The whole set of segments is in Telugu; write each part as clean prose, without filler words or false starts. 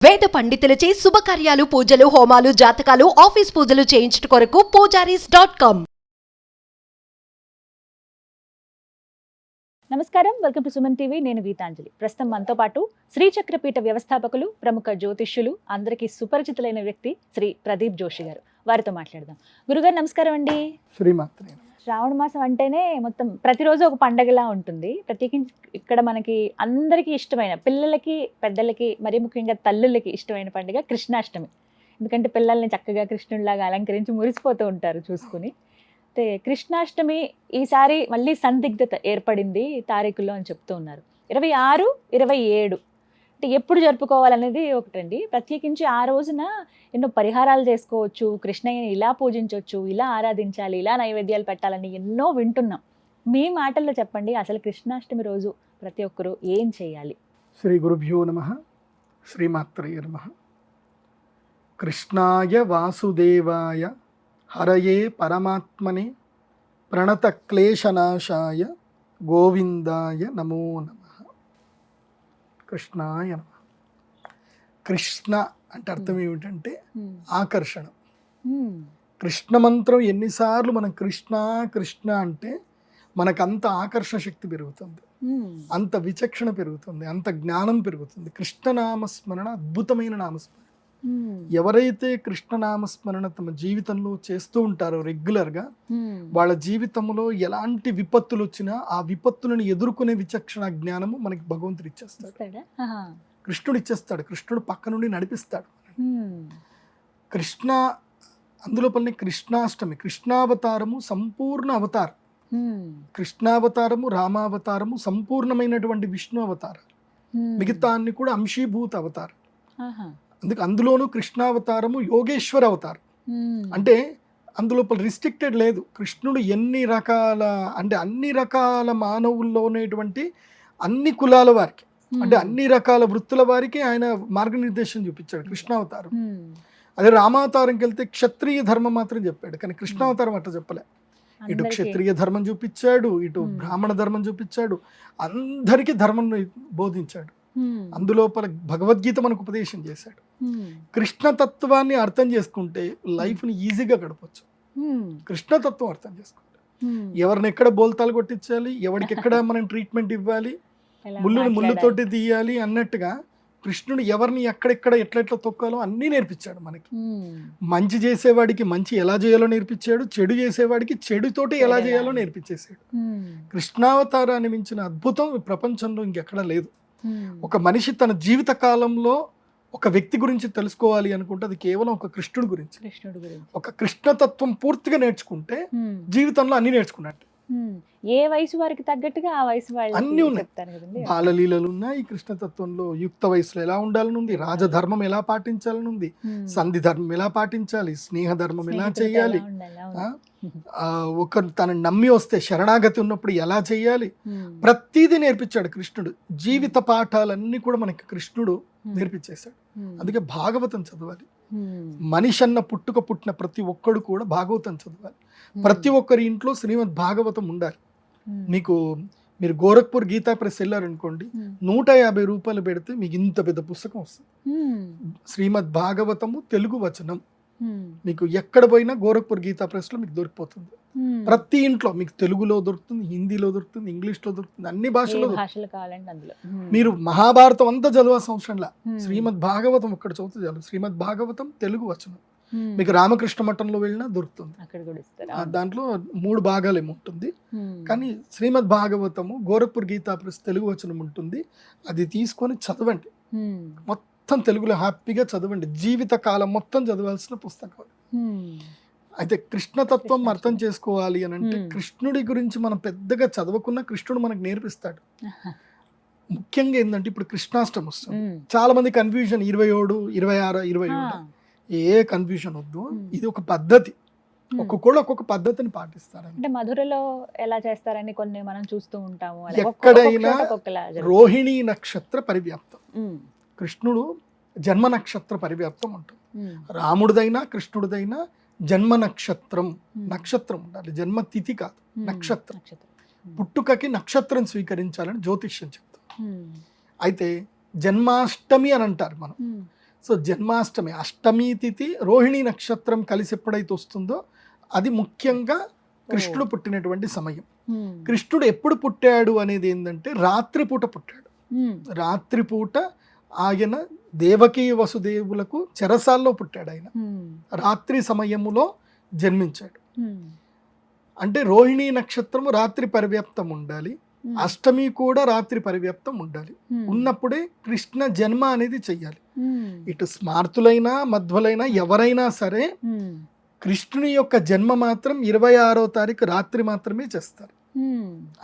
వేద పండితులచే శుభకార్యాలు పూజలు హోమాలు జాతకాలు ఆఫీస్ పూజలు చేయించుట కొరకు పూజారీస్.com. నమస్కారం, వెల్కమ్ టు సుమన్ టీవీ. నేను గీతాంజలి. ప్రస్తుతం మనతో పాటు శ్రీచక్రపీఠ వ్యవస్థాపకులు, ప్రముఖ జ్యోతిష్యులు, అందరికీ సుపరిచితులైన వ్యక్తి శ్రీ ప్రదీప్ జోషి గారు. వారితో మాట్లాడదాం. గురుగారు నమస్కారం అండి. శ్రీమాత్రే. శ్రావణ మాసం అంటేనే మొత్తం ప్రతిరోజు ఒక పండగలా ఉంటుంది. ప్రత్యేకించి ఇక్కడ మనకి అందరికీ ఇష్టమైన, పిల్లలకి పెద్దలకి మరీ ముఖ్యంగా తల్లులకి ఇష్టమైన పండుగ కృష్ణాష్టమి. ఎందుకంటే పిల్లల్ని చక్కగా కృష్ణుడిలాగా అలంకరించి మురిసిపోతూ ఉంటారు చూసుకుని. అయితే కృష్ణాష్టమి ఈసారి మళ్ళీ సందిగ్ధత ఏర్పడింది తారీఖుల్లో అని చెప్తూ ఉన్నారు. 26, 27 అంటే ఎప్పుడు జరుపుకోవాలనేది ఒకటండి. ప్రత్యేకించి ఆ రోజున ఎన్నో పరిహారాలు చేసుకోవచ్చు, కృష్ణయ్యని ఇలా పూజించవచ్చు, ఇలా ఆరాధించాలి, ఇలా నైవేద్యాలు పెట్టాలని ఎన్నో వింటున్నాం. మీ మాటల్లో చెప్పండి, అసలు కృష్ణాష్టమి రోజు ప్రతి ఒక్కరూ ఏం చేయాలి? శ్రీ గురుభ్యో నమః. శ్రీమాత్రే నమః. కృష్ణాయ వాసుదేవాయ హరయే పరమాత్మనే ప్రణత క్లేశనాశాయ గోవిందాయ నమో నమః. కృష్ణాయ నమః. కృష్ణ అంటే అర్థం ఏమిటంటే ఆకర్షణ. కృష్ణ మంత్రం ఎన్నిసార్లు మనం కృష్ణ కృష్ణ అంటే మనకంత ఆకర్షణ శక్తి పెరుగుతుంది, అంత విచక్షణ పెరుగుతుంది, అంత జ్ఞానం పెరుగుతుంది. కృష్ణనామస్మరణ అద్భుతమైన నామస్మరణ. ఎవరైతే కృష్ణనామస్మరణ తమ జీవితంలో చేస్తూ ఉంటారో రెగ్యులర్గా, వాళ్ళ జీవితంలో ఎలాంటి విపత్తులు వచ్చినా ఆ విపత్తులను ఎదుర్కొనే విచక్షణ జ్ఞానము మనకి భగవంతుడు ఇచ్చేస్తాడు, కృష్ణుడు ఇచ్చేస్తాడు. కృష్ణుడు పక్క నుండి నడిపిస్తాడు. కృష్ణ అందులో పని కృష్ణాష్టమి, కృష్ణావతారము సంపూర్ణ అవతారం. కృష్ణావతారము, రామావతారము సంపూర్ణమైనటువంటి విష్ణు అవతారం. మిగతా అన్ని కూడా అంశీభూత అవతారం. అందులోనూ కృష్ణావతారము యోగేశ్వర అవతారం. అంటే అందులో రిస్ట్రిక్టెడ్ లేదు. కృష్ణుడు ఎన్ని రకాల అంటే అన్ని రకాల మానవుల్లో ఉన్నటువంటి అన్ని కులాల వారికి, అంటే అన్ని రకాల వృత్తుల వారికి ఆయన మార్గనిర్దేశం చూపించాడు కృష్ణావతారం. అదే రామావతారంకి వెళ్తే క్షత్రియ ధర్మం మాత్రం చెప్పాడు, కానీ కృష్ణావతారం అట్లా చెప్పలే. ఇటు క్షత్రియ ధర్మం చూపించాడు, ఇటు బ్రాహ్మణ ధర్మం చూపించాడు, అందరికీ ధర్మం బోధించాడు. అందులోపల భగవద్గీత మనకు ఉపదేశం చేశాడు. కృష్ణతత్వాన్ని అర్థం చేసుకుంటే లైఫ్ని ఈజీగా గడపచ్చు. కృష్ణతత్వం అర్థం చేసుకుంటే ఎవరిని ఎక్కడ బోల్తాలు కొట్టించాలి, ఎవరికి ఎక్కడ మనం ట్రీట్మెంట్ ఇవ్వాలి, ముళ్ళుని ముళ్ళుతోటి తీయాలి అన్నట్టుగా కృష్ణుడు ఎవరిని ఎక్కడెక్కడ ఎట్లెట్లా తొక్కాలో అన్నీ నేర్పించాడు మనకి. మంచి చేసేవాడికి మంచి ఎలా చేయాలో నేర్పించాడు, చెడు చేసేవాడికి చెడుతోటి ఎలా చేయాలో నేర్పించేశాడు. కృష్ణావతారాన్ని మించిన అద్భుతం ప్రపంచంలో ఇంకెక్కడ లేదు. ఒక మనిషి తన జీవిత కాలంలో ఒక వ్యక్తి గురించి తెలుసుకోవాలి అనుకుంటే అది కేవలం ఒక కృష్ణుడి గురించి. ఒక కృష్ణతత్వం పూర్తిగా నేర్చుకుంటే జీవితంలో అన్ని నేర్చుకున్నట్టు. ఏ వయసు వారికి తగ్గట్టుగా ఆ వయసు వాళ్ళు అన్ని ఉన్నాయి. బాలలీలలు ఉన్నాయి కృష్ణతత్వంలో. యుక్త వయసులో ఎలా ఉండాలని ఉంది, రాజధర్మం ఎలా పాటించాలని ఉంది, సంధి ధర్మం ఎలా పాటించాలి, స్నేహ ధర్మం ఎలా చేయాలి, ఒకరు తను నమ్మి వస్తే శరణాగతి ఉన్నప్పుడు ఎలా చేయాలి, ప్రతిదీ నేర్పించాడు కృష్ణుడు. జీవిత పాఠాలన్నీ కూడా మనకి కృష్ణుడు నేర్పించేశాడు. అందుకే భాగవతం చదవాలి. మనిషి అన్న పుట్టిన ప్రతి ఒక్కడు కూడా భాగవతం చదవాలి. ప్రతి ఒక్కరి ఇంట్లో శ్రీమద్ భాగవతం ఉండాలి. మీరు గోరఖ్పూర్ గీతా ప్రెస్ వెళ్ళారనుకోండి, 150 రూపాయలు పెడితే మీకు ఇంత పెద్ద పుస్తకం వస్తుంది. శ్రీమద్ భాగవతము తెలుగు వచనం. మీకు ఎక్కడ పోయినా గోరఖ్పూర్ గీతా ప్రెస్ లో మీకు దొరికిపోతుంది. ప్రతి ఇంట్లో మీకు తెలుగులో దొరుకుతుంది, హిందీలో దొరుకుతుంది, ఇంగ్లీష్లో దొరుకుతుంది, అన్ని భాషల్లో దొరుకుతుంది. మీరు మహాభారతం అంతా చదవాల్సిన అవసరంలా, శ్రీమద్ భాగవతం ఒక్కడ చదువుతుంది చాలు. శ్రీమద్ భాగవతం తెలుగు వచనం మీకు రామకృష్ణ మఠంలో వెళ్ళినా దొరుకుతుంది. దాంట్లో 3 భాగాలు ఏముంటుంది, కానీ శ్రీమద్ భాగవతము గోరఖ్పూర్ గీతా ప్రెస్ తెలుగు వచనం ఉంటుంది. అది తీసుకొని చదవండి, మొత్తం తెలుగులో హ్యాపీగా చదవండి. జీవిత కాలం మొత్తం చదవాల్సిన పుస్తకం. అయితే కృష్ణతత్వం అర్థం చేసుకోవాలి అని అంటే కృష్ణుడి గురించి మనం పెద్దగా చదవకున్నా కృష్ణుడు మనకు నేర్పిస్తాడు. ముఖ్యంగా ఏంటంటే ఇప్పుడు కృష్ణాష్టమి వస్తుంది. చాలా మంది కన్ఫ్యూజన్ 27, 26, 27. ఏ కన్ఫ్యూజన్ వద్దు. ఇది ఒక పద్ధతి, ఒక్కొక్క పద్ధతిని పాటిస్తారు. అంటే మధురలో ఎలా చేస్తారని కొన్ని మనం చూస్తూ ఉంటాము. ఎక్కడైనా రోహిణీ నక్షత్ర పరివ్యాప్తం, కృష్ణుడు జన్మ నక్షత్ర పరివ్యాప్తం ఉంటుంది. రాముడిదైనా కృష్ణుడిదైనా జన్మ నక్షత్రం ఉండాలి. జన్మ తిథి కాదు, నక్షత్రం. పుట్టుకకి నక్షత్రం స్వీకరించాలని జ్యోతిష్యం చెప్తాం. అయితే జన్మాష్టమి అని అంటారు మనం. సో జన్మాష్టమి, అష్టమి తిథి రోహిణి నక్షత్రం కలిసి ఎప్పుడైతే వస్తుందో అది ముఖ్యంగా కృష్ణుడు పుట్టినటువంటి సమయం. కృష్ణుడు ఎప్పుడు పుట్టాడు అనేది ఏంటంటే రాత్రిపూట పుట్టాడు. రాత్రిపూట ఆయన దేవకీ వసుదేవులకు చెరసాల్లో పుట్టాడు. ఆయన రాత్రి సమయములో జన్మించాడు. అంటే రోహిణి నక్షత్రము రాత్రి పరివ్యాప్తం ఉండాలి, అష్టమి కూడా రాత్రి పరివ్యాప్తం ఉండాలి. ఉన్నప్పుడే కృష్ణ జన్మ అనేది చెయ్యాలి. ఇటు స్మార్తులైనా మధ్వలైనా ఎవరైనా సరే కృష్ణుని యొక్క జన్మ మాత్రం 26వ తారీఖు రాత్రి మాత్రమే చేస్తారు.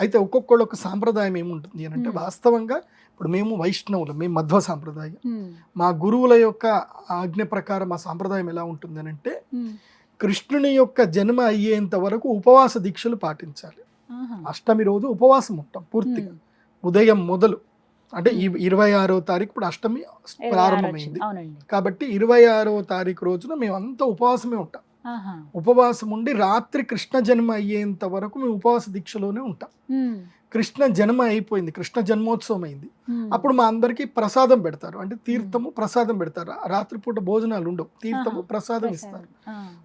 అయితే ఒక్కొక్కళ్ళు ఒక సాంప్రదాయం ఏముంటుంది అని అంటే, వాస్తవంగా ఇప్పుడు మేము వైష్ణవులు, మేము మధ్వ సాంప్రదాయం, మా గురువుల యొక్క ఆజ్ఞ ప్రకారం మా సాంప్రదాయం ఎలా ఉంటుంది అని అంటే, కృష్ణుని యొక్క జన్మ అయ్యేంత వరకు ఉపవాస దీక్షలు పాటించాలి. అష్టమి రోజు ఉపవాసం ఉంటాం పూర్తిగా, ఉదయం మొదలు. అంటే ఈ 26వ తారీఖు ఇప్పుడు అష్టమి ప్రారంభమైంది కాబట్టి 26వ తారీఖు రోజున మేము అంతా ఉపవాసమే ఉంటాం. ఉపవాసం ఉండి రాత్రి కృష్ణ జన్మ అయ్యేంత వరకు మేము ఉపవాస దీక్షలోనే ఉంటాం. కృష్ణ జన్మ అయిపోయింది, కృష్ణ జన్మోత్సవం అయింది, అప్పుడు మా అందరికి ప్రసాదం పెడతారు. అంటే తీర్థము ప్రసాదం పెడతారు. రాత్రిపూట భోజనాలు ఉండవు, తీర్థము ప్రసాదం ఇస్తారు.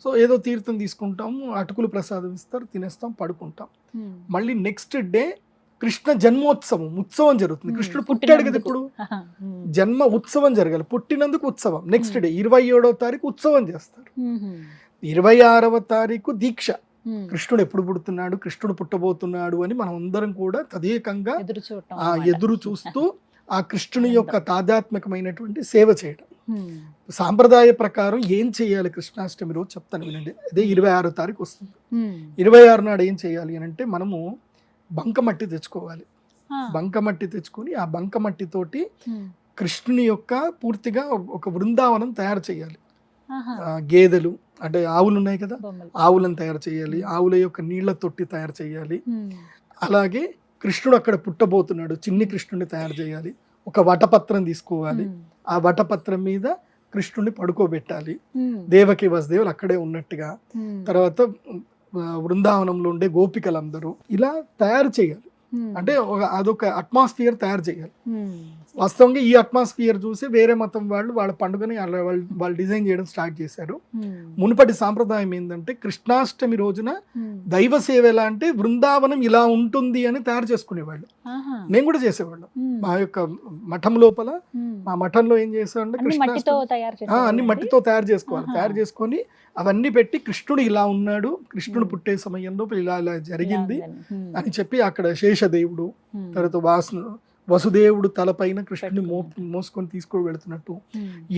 సో ఏదో తీర్థం తీసుకుంటాము, అటుకులు ప్రసాదం ఇస్తారు, తినేస్తాం, పడుకుంటాం. మళ్ళీ నెక్స్ట్ డే కృష్ణ జన్మోత్సవం, ఉత్సవం జరుగుతుంది. కృష్ణుడు పుట్టాడు కదా, ఇప్పుడు జన్మ ఉత్సవం జరగాలి, పుట్టినందుకు ఉత్సవం. నెక్స్ట్ డే 27వ తారీఖు ఉత్సవం చేస్తారు. 26వ తారీఖు దీక్ష. కృష్ణుడు ఎప్పుడు పుడుతున్నాడు, కృష్ణుడు పుట్టబోతున్నాడు అని మనం అందరం కూడా తదేకంగా ఎదురు చూస్తూ ఆ కృష్ణుని యొక్క తాదాత్మకమైనటువంటి సేవ చేయడం. సాంప్రదాయ ప్రకారం ఏం చేయాలి కృష్ణాష్టమి రోజు చెప్తాను వినండి. అదే 26వ తారీఖు వస్తుంది. 26 నాడు ఏం చేయాలి అని అంటే, మనము బంకమట్టి తెచ్చుకోవాలి. బంకమట్టి తెచ్చుకొని ఆ బంకమట్టితోటి కృష్ణుని యొక్క పూర్తిగా ఒక బృందావనం తయారు చేయాలి. గేదెలు అంటే ఆవులు ఉన్నాయి కదా, ఆవులను తయారు చేయాలి, ఆవుల యొక్క నీళ్ల తొట్టి తయారు చేయాలి. అలాగే కృష్ణుడు అక్కడ పుట్టబోతున్నాడు, చిన్ని కృష్ణుడిని తయారు చేయాలి. ఒక వటపత్రం తీసుకోవాలి, ఆ వటపత్రం మీద కృష్ణుడిని పడుకోబెట్టాలి, దేవకి వసుదేవులు అక్కడే ఉన్నట్టుగా. తర్వాత బృందావనంలో ఉండే గోపికలందరూ ఇలా తయారు చేయాలి. అంటే అదొక అట్మాస్ఫియర్ తయారు చేయాలి. వాస్తవంగా ఈ అట్మాస్ఫియర్ చూసి వేరే మతం వాళ్ళు వాళ్ళ పండుగని వాళ్ళు డిజైన్ చేయడం స్టార్ట్ చేశారు. మునుపటి సాంప్రదాయం ఏంటంటే, కృష్ణాష్టమి రోజున దైవ సేవ ఎలా అంటే బృందావనం ఇలా ఉంటుంది అని తయారు చేసుకునేవాళ్ళు. మేము కూడా చేసేవాళ్ళం. మా యొక్క మఠం లోపల, మా మఠంలో ఏం చేసామంటే అన్ని మట్టితో తయారు చేసుకోవాలి. తయారు చేసుకొని అవన్నీ పెట్టి కృష్ణుడు ఇలా ఉన్నాడు, కృష్ణుడు పుట్టే సమయంలో ఇలా ఇలా జరిగింది అని చెప్పి అక్కడ శేషదేవుడు, తర్వాత వసుదేవుడు తలపైన కృష్ణుని మోసుకొని తీసుకొని వెళుతున్నట్టు,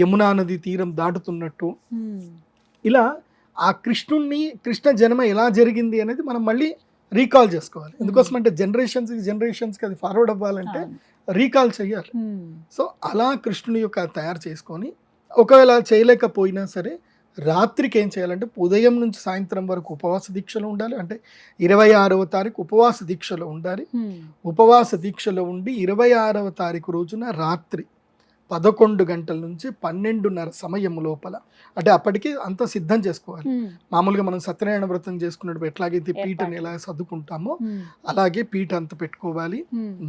యమునా నది తీరం దాటుతున్నట్టు, ఇలా ఆ కృష్ణ జన్మ ఎలా జరిగింది అనేది మనం మళ్ళీ రీకాల్ చేసుకోవాలి. ఎందుకోసం అంటే జనరేషన్స్కి అది ఫార్వర్డ్ అవ్వాలంటే రీకాల్ చేయాలి. సో అలా కృష్ణుని యొక్క తయారు చేసుకొని, ఒకవేళ చేయలేకపోయినా సరే రాత్రికి ఏం చేయాలంటే, ఉదయం నుంచి సాయంత్రం వరకు ఉపవాస దీక్షలో ఉండాలి. అంటే 26వ తారీఖు ఉపవాస దీక్షలో ఉండాలి. ఉపవాస దీక్షలో ఉండి 26వ తారీఖు రోజున రాత్రి 11 గంటల నుంచి 12:30 సమయం లోపల, అంటే అప్పటికి అంతా సిద్ధం చేసుకోవాలి. మామూలుగా మనం సత్యనారాయణ వ్రతం చేసుకున్నప్పుడు ఎట్లాగైతే పీఠని ఎలా సర్దుకుంటామో అలాగే పీఠ అంతా పెట్టుకోవాలి.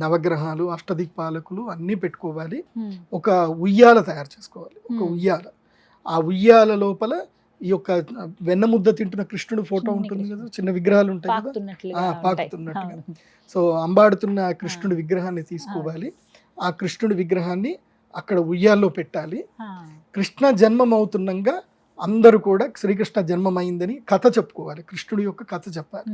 నవగ్రహాలు, అష్టదిక్పాలకులు అన్నీ పెట్టుకోవాలి. ఒక ఉయ్యాల తయారు చేసుకోవాలి, ఒక ఉయ్యాల. ఆ ఉయ్యాల లోపల ఈ యొక్క వెన్నముద్ద తింటున్న కృష్ణుడు ఫోటో ఉంటుంది కదా, చిన్న విగ్రహాలు ఉంటాయి కదా, పాకుతున్నట్టుగా. సో అంబాడుతున్న కృష్ణుడి విగ్రహాన్ని తీసుకోవాలి. ఆ కృష్ణుడి విగ్రహాన్ని అక్కడ ఉయ్యాల్లో పెట్టాలి. కృష్ణ జన్మం అవుతుండగా అందరూ కూడా శ్రీకృష్ణ జన్మమైందని కథ చెప్పుకోవాలి. కృష్ణుడి యొక్క కథ చెప్పాలి.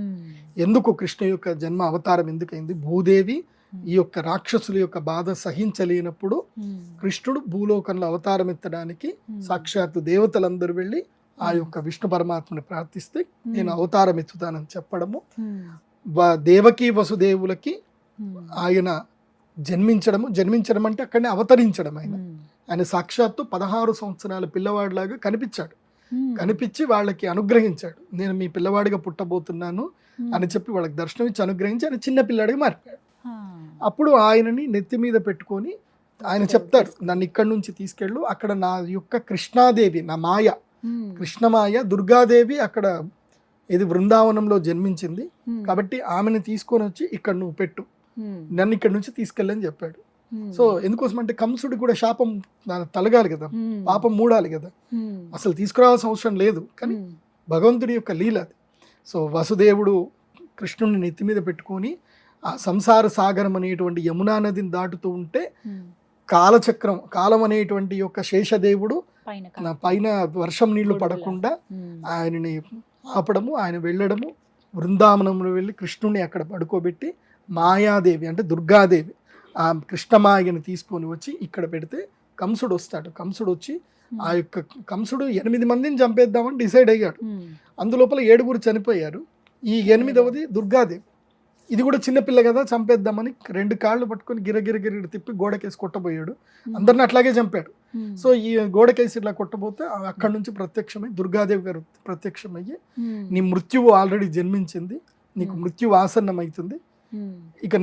ఎందుకు కృష్ణ యొక్క జన్మ అవతారం ఎందుకైంది, భూదేవి ఈ యొక్క రాక్షసుల యొక్క బాధ సహించలేనప్పుడు కృష్ణుడు భూలోకంలో అవతారం ఎత్తడానికి సాక్షాత్తు దేవతలందరూ వెళ్ళి ఆ యొక్క విష్ణు పరమాత్మని ప్రార్థిస్తే నేను అవతారం ఎత్తుతానని చెప్పడము, దేవకీ వసుదేవులకి ఆయన జన్మించడం అంటే అక్కడనే అవతరించడం. ఆయన సాక్షాత్తు 16 సంవత్సరాల పిల్లవాడిలాగా కనిపించి వాళ్ళకి అనుగ్రహించాడు. నేను మీ పిల్లవాడిగా పుట్టబోతున్నాను అని చెప్పి వాళ్ళకి దర్శనం ఇచ్చి అనుగ్రహించి ఆయన చిన్న పిల్లాడిగా మారిపోయాడు. అప్పుడు ఆయనని నెత్తి మీద పెట్టుకొని ఆయన చెప్తారు, నన్ను ఇక్కడి నుంచి తీసుకెళ్ళు, అక్కడ నా యొక్క కృష్ణాదేవి, నా మాయ, కృష్ణమాయ దుర్గాదేవి అక్కడ ఇది బృందావనంలో జన్మించింది కాబట్టి ఆమెను తీసుకొని వచ్చి ఇక్కడ నువ్వు పెట్టు, నన్ను ఇక్కడ నుంచి తీసుకెళ్ళని చెప్పాడు. సో ఎందుకోసం అంటే కంసుడి కూడా శాపం తలగాలి కదా, పాపం మూడాలి కదా, అసలు తీసుకురావాల్సిన అవసరం లేదు, కానీ భగవంతుడి యొక్క లీల అది. సో వసుదేవుడు కృష్ణుడిని నెత్తి మీద పెట్టుకొని ఆ సంసార సాగరం అనేటువంటి యమునా నదిని దాటుతూ ఉంటే కాలం అనేటువంటి యొక్క శేషదేవుడు పైన వర్షం నీళ్లు పడకుండా ఆయనని ఆపడము, ఆయన వెళ్ళడము, బృందావనంలో వెళ్ళి కృష్ణుడిని అక్కడ పడుకోబెట్టి మాయాదేవి అంటే దుర్గాదేవి ఆ కృష్ణమాయని తీసుకొని వచ్చి ఇక్కడ పెడితే కంసుడు వస్తాడు. కంసుడు వచ్చి ఆ యొక్క కంసుడు 8 మందిని చంపేద్దామని డిసైడ్ అయ్యాడు. అందులోపల 7 చనిపోయారు. ఈ 8వది దుర్గాదేవి. ఇది కూడా చిన్నపిల్ల కదా, చంపేద్దామని 2 కాళ్ళు పట్టుకొని గిరగిర తిప్పి గోడకేసి కొట్టబోయాడు. అందరిని అట్లాగే చంపాడు. సో ఈ గోడకేసి ఇట్లా కొట్టబోతే అక్కడి నుంచి ప్రత్యక్షమై దుర్గాదేవి గారు ప్రత్యక్షమయ్యి నీ మృత్యువు ఆల్రెడీ జన్మించింది, నీకు మృత్యువు ఆసన్నమవుతుంది, ఇక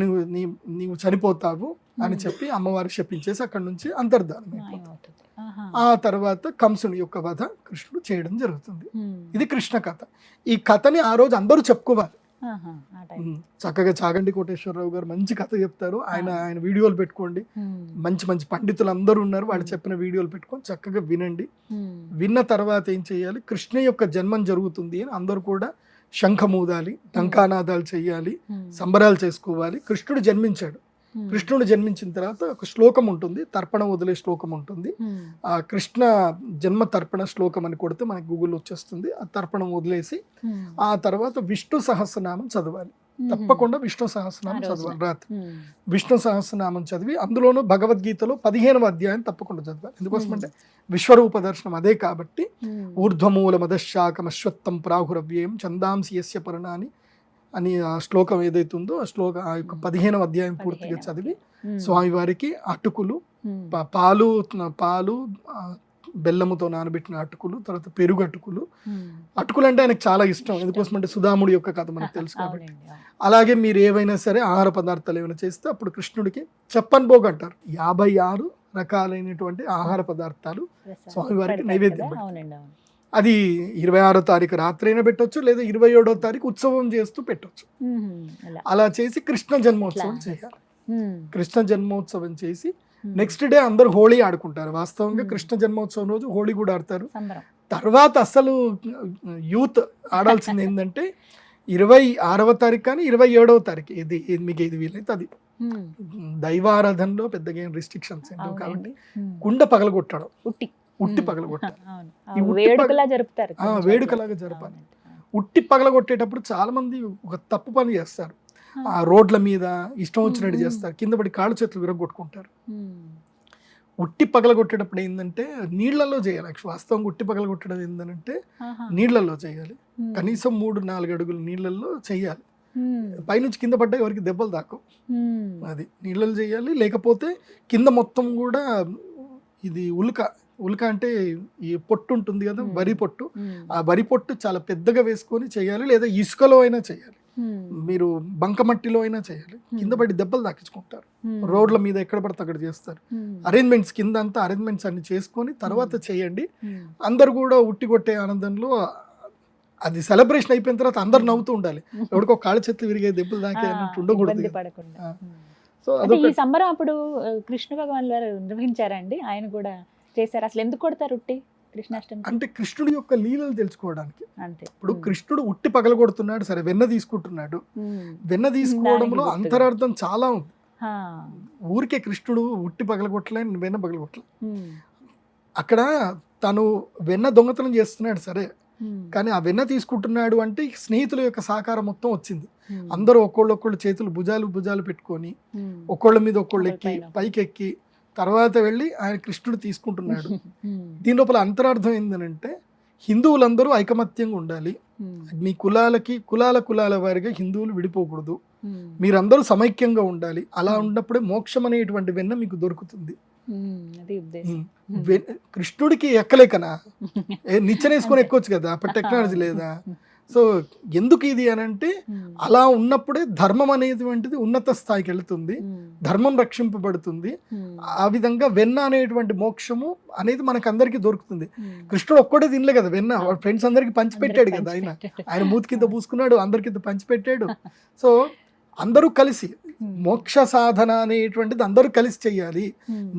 నీవు చనిపోతావు అని చెప్పి అమ్మవారు శపించేసి అక్కడి నుంచి అంతర్ధానం అయిపోతుంది. ఆ తర్వాత కంసుని యొక్క వధ కృష్ణుడు చేయడం జరుగుతుంది. ఇది కృష్ణ కథ. ఈ కథని ఆ రోజు అందరూ చెప్పుకోవాలి. చక్కగా చాగంటి కోటేశ్వరరావు గారు మంచి కథ చెప్తారు. ఆయన వీడియోలు పెట్టుకోండి. మంచి పండితులు అందరూ ఉన్నారు, వాళ్ళు చెప్పిన వీడియోలు పెట్టుకొని చక్కగా వినండి. విన్న తర్వాత ఏం చేయాలి, కృష్ణ యొక్క జన్మం జరుగుతుంది అని అందరూ కూడా శంఖమూదాలి, టంకానాదాలు చెయ్యాలి, సంబరాలు చేసుకోవాలి. కృష్ణుడు జన్మించాడు. కృష్ణుడు జన్మించిన తర్వాత ఒక శ్లోకం ఉంటుంది, తర్పణం వదిలే శ్లోకం ఉంటుంది. ఆ కృష్ణ జన్మ తర్పణ శ్లోకం అని కొడితే మనకి గూగుల్లో వచ్చేస్తుంది. ఆ తర్పణం వదిలేసి ఆ తర్వాత విష్ణు సహస్రనామం చదవాలి. తప్పకుండా విష్ణు సహస్రనామం చదవాలి. రాత్రి విష్ణు సహస్రనామం చదివి అందులోనూ భగవద్గీతలో 15వ అధ్యాయం తప్పకుండా చదవాలి. ఎందుకోసమంటే విశ్వరూప దర్శనం అదే కాబట్టి. ఊర్ధ్వమూల మదశాకం అశ్వత్థం ప్రాహురవ్యేయం చందాంసి యస్య పర్ణాని అని ఆ శ్లోకం ఏదైతే ఉందో ఆ యొక్క 15వ అధ్యాయం పూర్తిగా చదివి స్వామివారికి అటుకులు, పాలు బెల్లముతో నానబెట్టిన అటుకులు, తర్వాత పెరుగు అటుకులు. అటుకులు అంటే ఆయనకు చాలా ఇష్టం. ఎందుకోసమంటే సుధాముడి యొక్క కథ మనకు తెలుసు కాబట్టి. అలాగే మీరు ఏవైనా సరే ఆహార పదార్థాలు ఏమైనా చేస్తే అప్పుడు కృష్ణుడికి చెప్పన్ భోగ్ అంటారు. 56 రకాలైనటువంటి ఆహార పదార్థాలు స్వామివారికి నైవేద్యం పెడతారు. అది 26వ తారీఖు రాత్రి అయినా పెట్టొచ్చు, లేదా 27వ తారీఖు ఉత్సవం చేస్తూ పెట్టొచ్చు. అలా చేసి కృష్ణ జన్మోత్సవం చేయాలి. కృష్ణ జన్మోత్సవం చేసి నెక్స్ట్ డే అందరు హోళీ ఆడుకుంటారు. వాస్తవంగా కృష్ణ జన్మోత్సవం రోజు హోళీ కూడా ఆడతారు. తర్వాత అసలు యూత్ ఆడాల్సింది ఏంటంటే 26వ తారీఖు కానీ 27వ తారీఖు ఇది మీకు ఏది వీలైతే అది. దైవారాధనలో పెద్దగా ఏం రిస్ట్రిక్షన్స్ ఏంటో కాబట్టి కుండ పగలగొట్టడం, ఉట్టి పగలగొట్టాలి. వేడుకలాగా జరపాలి. ఉట్టి పగలగొట్టేటప్పుడు చాలా మంది ఒక తప్పు పని చేస్తారు. ఆ రోడ్ల మీద ఇష్టం వచ్చినట్టు చేస్తారు, కింద పడి కాళ్ళు చేతులు విరగొట్టుకుంటారు. ఉట్టి పగలగొట్టేటప్పుడు ఏంటంటే నీళ్లలో చేయాలి. వాస్తవంగా ఉట్టి పగలగొట్టడం ఏంటంటే నీళ్లలో చేయాలి. కనీసం 3-4 అడుగులు నీళ్లలో చేయాలి. పైనుంచి కింద పడ్డా ఎవరికి దెబ్బలు తాకవు. అది నీళ్ళలో చేయాలి. లేకపోతే కింద మొత్తం కూడా ఇది ఉల్క అంటే ఈ పొట్టు ఉంటుంది కదా, వరి పొట్టు. ఆ వరి పొట్టు చాలా పెద్దగా వేసుకొని చేయాలి, లేదా ఇసుకలో అయినా చేయాలి, మీరు బంకమట్టిలో అయినా చేయాలి. కింద పడి దెబ్బలు తాకించుకుంటారు. రోడ్ల మీద ఎక్కడ పడితే అక్కడ చేస్తారు. అరేంజ్మెంట్స్ కింద అంతా అరేంజ్మెంట్స్ అన్ని చేసుకొని తర్వాత చేయండి. అందరు కూడా ఉట్టి కొట్టే ఆనందంలో అది సెలబ్రేషన్ అయిపోయిన తర్వాత అందరు నవ్వుతూ ఉండాలి. ఎవరికో కాళ్ళ చేతులు విరిగే దెబ్బలు తాకే అన్నట్టు ఉండకూడదు. సో ఈ సంబరం అప్పుడు కృష్ణ భగవాన్ వారు నిర్వహించారండి, ఆయన కూడా చేశారు. అసలు ఎందుకు కొడతారు ఉట్టి కృష్ణాష్టమి అంటే? కృష్ణుడి యొక్క లీలలు తెలుసుకోవడానికి. అంతే. ఇప్పుడు కృష్ణుడు ఉట్టి పగలగొడుతున్నాడు, సరే వెన్న తీసుకుంటున్నాడు. వెన్న తీసుకోవడంలో అంతరార్థం చాలా ఉంది. ఊరికే కృష్ణుడు ఉట్టి పగలగొట్టలే, వెన్న పగలగొట్టలే. అక్కడ తను వెన్న దొంగతనం చేస్తున్నాడు సరే, కానీ ఆ వెన్న తీసుకుంటున్నాడు అంటే స్నేహితుల యొక్క సహకారం మొత్తం వచ్చింది. అందరూ ఒక్కొళ్ళు చేతులు భుజాలు పెట్టుకొని ఒక్కొళ్ళ మీద ఒక్కొళ్ళు ఎక్కి పైకి ఎక్కి తర్వాత వెళ్ళి ఆయన కృష్ణుడు తీసుకుంటున్నాడు. దీని లోపల అంతరార్థం ఏంటంటే హిందువులందరూ ఐకమత్యంగా ఉండాలి. మీ కులాల వారిగా హిందువులు విడిపోకూడదు. మీరందరూ సమైక్యంగా ఉండాలి. అలా ఉన్నప్పుడే మోక్షం అనేటువంటి వెన్న మీకు దొరుకుతుంది. కృష్ణుడికి ఎక్కలేకనా, నిచ్చెనేసుకొని ఎక్కొచ్చు కదా, అప్పుడు టెక్నాలజీ లేదా. సో ఎందుకు ఇది అని అంటే అలా ఉన్నప్పుడే ధర్మం అనేటువంటిది ఉన్నత స్థాయికి వెళుతుంది, ధర్మం రక్షింపబడుతుంది. ఆ విధంగా వెన్న అనేటువంటి మోక్షము అనేది మనకు అందరికీ దొరుకుతుంది. కృష్ణుడు ఒక్కడే తినలే కదా వెన్న, ఫ్రెండ్స్ అందరికి పంచిపెట్టాడు కదా. ఆయన మూతి కింద పూసుకున్నాడు, అందరి కింద పంచిపెట్టాడు. సో అందరూ కలిసి మోక్ష సాధన అనేటువంటిది అందరూ కలిసి చెయ్యాలి.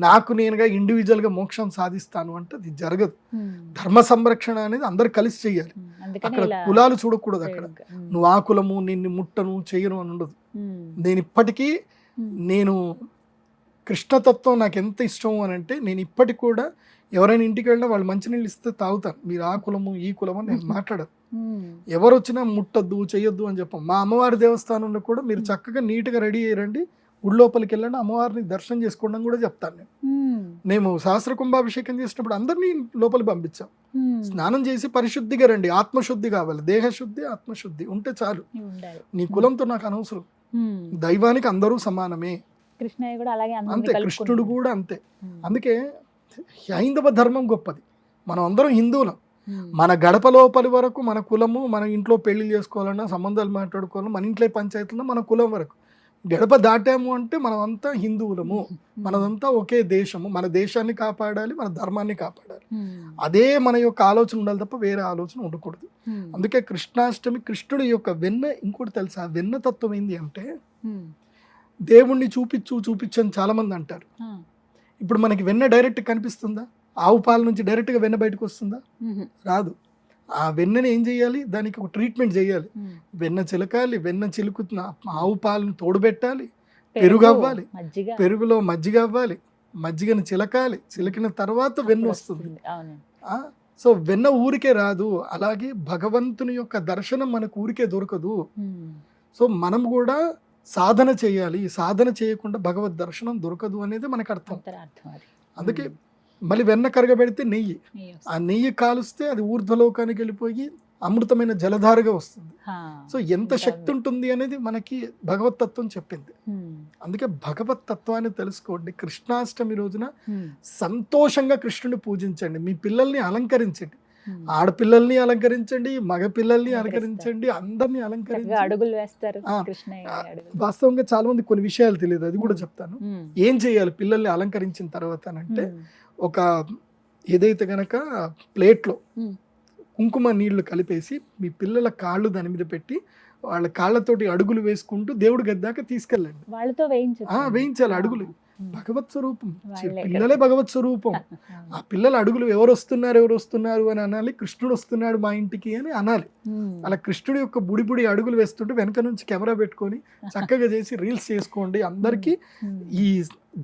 నాకు నేనుగా ఇండివిజువల్గా మోక్షం సాధిస్తాను అంటే అది జరగదు. ధర్మ సంరక్షణ అనేది అందరూ కలిసి చెయ్యాలి. అక్కడ కులాలు చూడకూడదు. అక్కడ నువ్వు ఆ కులము, నిన్ను ముట్టను చెయ్యను అని ఉండదు. నేను ఇప్పటికీ నేను కృష్ణతత్వం నాకు ఎంత ఇష్టం అని అంటే, నేను ఇప్పటికి కూడా ఎవరైనా ఇంటికి వెళ్ళినా వాళ్ళు మంచినీళ్ళు ఇస్తే తాగుతాను. మీరు ఆ కులము ఈ కులము అని నేను మాట్లాడను. ఎవరు వచ్చినా ముట్టద్దు చెయ్యొద్దు అని చెప్పాం. మా అమ్మవారి దేవస్థానంలో కూడా మీరు చక్కగా నీట్గా రెడీ అయ్యారండి, గుడి లోపలికి వెళ్ళండి, అమ్మవారిని దర్శనం చేసుకోవడం కూడా చెప్తాను నేను. మేము సహస్ర కుంభాభిషేకం చేసినప్పుడు అందరినీ లోపలికి పంపించాం. స్నానం చేసి పరిశుద్ధిగా రండి, ఆత్మశుద్ధి కావాలి, దేహశుద్ధి ఆత్మశుద్ధి ఉంటే చాలు. నీ కులంతో నాకు అనవసరం. దైవానికి అందరూ సమానమే. కృష్ణయ్య కూడా అలాగే అంతే, కృష్ణుడు కూడా అంతే. అందుకే హైందవ ధర్మం గొప్పది. మనం అందరం హిందువులం. మన గడప లోపలి వరకు మన కులము, మన ఇంట్లో పెళ్లి చేసుకోవాలన్నా, సంబంధాలు మాట్లాడుకోవాలన్నా, మన ఇంట్లో పంచాయతీలో మన కులం వరకు. గడప దాటాము అంటే మనం అంతా హిందువులము, మనదంతా ఒకే దేశము, మన దేశాన్ని కాపాడాలి, మన ధర్మాన్ని కాపాడాలి. అదే మన యొక్క ఆలోచన ఉండాలి తప్ప వేరే ఆలోచన ఉండకూడదు. అందుకే కృష్ణాష్టమి కృష్ణుడి యొక్క వెన్న. ఇంకోటి తెలుసా, వెన్న తత్వం ఏంది అంటే, దేవుణ్ణి చూపించని చాలా మంది అంటారు. ఇప్పుడు మనకి వెన్న డైరెక్ట్ కనిపిస్తుందా? ఆవు పాల నుంచి డైరెక్ట్గా వెన్న బయటకు వస్తుందా? రాదు. ఆ వెన్నని ఏం చేయాలి, దానికి ఒక ట్రీట్మెంట్ చేయాలి. వెన్న చిలకాలి, వెన్న చిలుకుతున్న ఆవు పాలను తోడుబెట్టాలి, పెరుగు అవ్వాలి, పెరుగులో మజ్జిగ అవ్వాలి, మజ్జిగను చిలకాలి, చిలికిన తర్వాత వెన్న వస్తుంది. సో వెన్న ఊరికే రాదు. అలాగే భగవంతుని యొక్క దర్శనం మనకు ఊరికే దొరకదు. సో మనం కూడా సాధన చేయాలి. సాధన చేయకుండా భగవద్ దర్శనం దొరకదు అనేది మనకు అర్థం. అందుకే మళ్ళీ వెన్న కరగబెడితే నెయ్యి, ఆ నెయ్యి కాలుస్తే అది ఊర్ధ్వలోకానికి వెళ్ళిపోయి అమృతమైన జలధారగా వస్తుంది. సో ఎంత శక్తి ఉంటుంది అనేది మనకి భగవత్ తత్వం చెప్పింది. అందుకే భగవత్ తత్వాన్ని తెలుసుకోండి. కృష్ణాష్టమి రోజున సంతోషంగా కృష్ణుని పూజించండి. మీ పిల్లల్ని అలంకరించండి, ఆడపిల్లల్ని అలంకరించండి, మగ పిల్లల్ని అలంకరించండి, అందరినీ అలంకరించండి. అడుగులు వేస్తారు. వాస్తవంగా చాలా మంది కొన్ని విషయాలు తెలియదు, అది కూడా చెప్తాను. ఏం చేయాలి పిల్లల్ని అలంకరించిన తర్వాత అంటే, ఒక ఏదైతే గనక ప్లేట్లో కుంకుమ నీళ్లు కలిపేసి మీ పిల్లల కాళ్ళు దాని మీద పెట్టి వాళ్ళ కాళ్ళతోటి అడుగులు వేసుకుంటూ దేవుడి గద్దాక తీసుకెళ్ళండి. వాళ్ళతో వేయించాలి అడుగులు. భగవత్ స్వరూపం, పిల్లలే భగవత్ స్వరూపం. ఆ పిల్లల అడుగులు ఎవరు వస్తున్నారు అని అనాలి. కృష్ణుడు వస్తున్నాడు మా ఇంటికి అని అనాలి. అలా కృష్ణుడి యొక్క బుడి అడుగులు వేస్తుంటే వెనక నుంచి కెమెరా పెట్టుకొని చక్కగా చేసి రీల్స్ చేసుకోండి. అందరికీ ఈ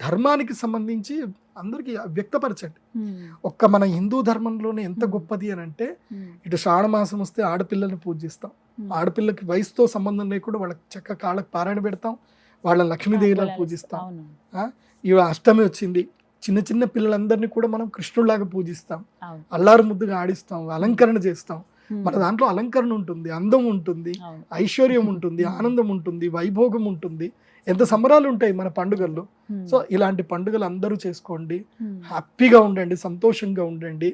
ధర్మానికి సంబంధించి అందరికి వ్యక్తపరచండి. ఒక్క మన హిందూ ధర్మంలోనే ఎంత గొప్పది అని అంటే, ఇటు శ్రావణ మాసం వస్తే ఆడపిల్లల్ని పూజిస్తాం. ఆడపిల్లకి వయసుతో సంబంధం లేకుండా వాళ్ళకి చక్క కాళ్ళకి పారాయణ పెడతాం, వాళ్ళ లక్ష్మీదేవిలా పూజిస్తాం. ఇవి అష్టమి వచ్చింది, చిన్న పిల్లలందరినీ కూడా మనం కృష్ణుడిలాగా పూజిస్తాం, అల్లారు ముద్దుగా ఆడిస్తాం, అలంకరణ చేస్తాం. మన దాంట్లో అలంకరణ ఉంటుంది, అందం ఉంటుంది, ఐశ్వర్యం ఉంటుంది, ఆనందం ఉంటుంది, వైభోగం ఉంటుంది, ఎంత సంబరాలు ఉంటాయి మన పండుగల్లో. సో ఇలాంటి పండుగలు అందరూ చేసుకోండి, హ్యాపీగా ఉండండి, సంతోషంగా ఉండండి.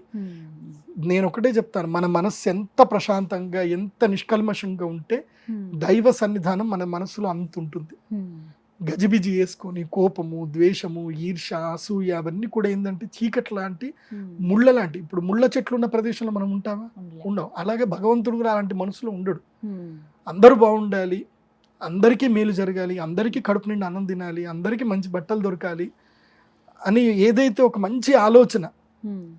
నేను ఒకటే చెప్తాను, మన మనస్సు ఎంత ప్రశాంతంగా ఎంత నిష్కల్మషంగా ఉంటే దైవ సన్నిధానం మన మనసులో అంత ఉంటుంది. గజిబిజి వేసుకొని కోపము, ద్వేషము, ఈర్ష, అసూయ అవన్నీ కూడా ఏంటంటే చీకటి లాంటి, ముళ్ళ లాంటి. ఇప్పుడు ముళ్ళ చెట్లు ఉన్న ప్రదేశంలో మనం ఉంటామా? ఉండవు. అలాగే భగవంతుడు కూడా అలాంటి మనసులో ఉండడు. అందరూ బాగుండాలి, అందరికీ మేలు జరగాలి, అందరికీ కడుపు నిండి అన్నం తినాలి, అందరికీ మంచి బట్టలు దొరకాలి అని ఏదైతే ఒక మంచి ఆలోచన,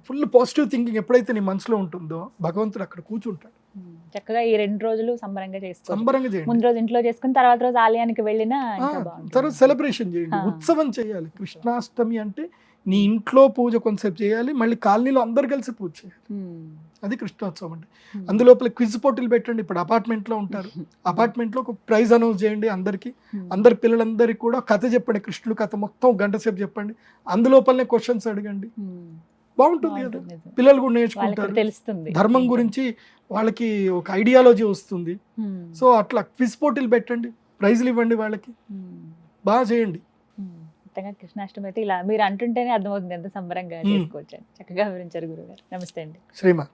ఫుల్ పాజిటివ్ థింకింగ్ ఎప్పుడైతే నీ మనసులో ఉంటుందో భగవంతుడు అక్కడ కూర్చుంటాడు. చక్కగా ఈ 2 రోజులు సంబరంగా చేయండి. ముందు రోజు ఇంట్లో చేసుకుని తర్వాత రోజు ఆలయానికి వెళ్ళినా తర్వాత సెలబ్రేషన్ చేయండి, ఉత్సవం చేయాలి. కృష్ణాష్టమి అంటే నీ ఇంట్లో పూజ కొంతసేపు చేయాలి, మళ్ళీ కాలనీలో అందరు కలిసి పూజ చేయాలి. అది కృష్ణోత్సవం అంటే. అందులోపల క్విజ్ పోటీలు పెట్టండి. ఇప్పుడు అపార్ట్మెంట్లో ఉంటారు, అపార్ట్మెంట్లో ఒక ప్రైజ్ అనౌన్స్ చేయండి అందరికి. అందరి పిల్లలందరికీ కూడా కథ చెప్పండి, కృష్ణుడు కథ మొత్తం గంట సేపు చెప్పండి. అందులోపలనే క్వశ్చన్స్ అడగండి, బాగుంటుంది కదా. పిల్లలు కూడా నేర్చుకుంటారు, తెలుస్తుంది ధర్మం గురించి, వాళ్ళకి ఒక ఐడియాలజీ వస్తుంది. సో అట్లా క్విజ్ పోటీలు పెట్టండి, ప్రైజ్లు ఇవ్వండి వాళ్ళకి, బాగా చేయండి. కృష్ణాష్టమి అయితే ఇలా మీరు అంటుంటేనే అర్థమవుతుంది ఎంత సంబరంగా చేసుకోవచ్చు. చక్కగా వివరించారు గురుగారు. నమస్తే అండి. శ్రీమాత.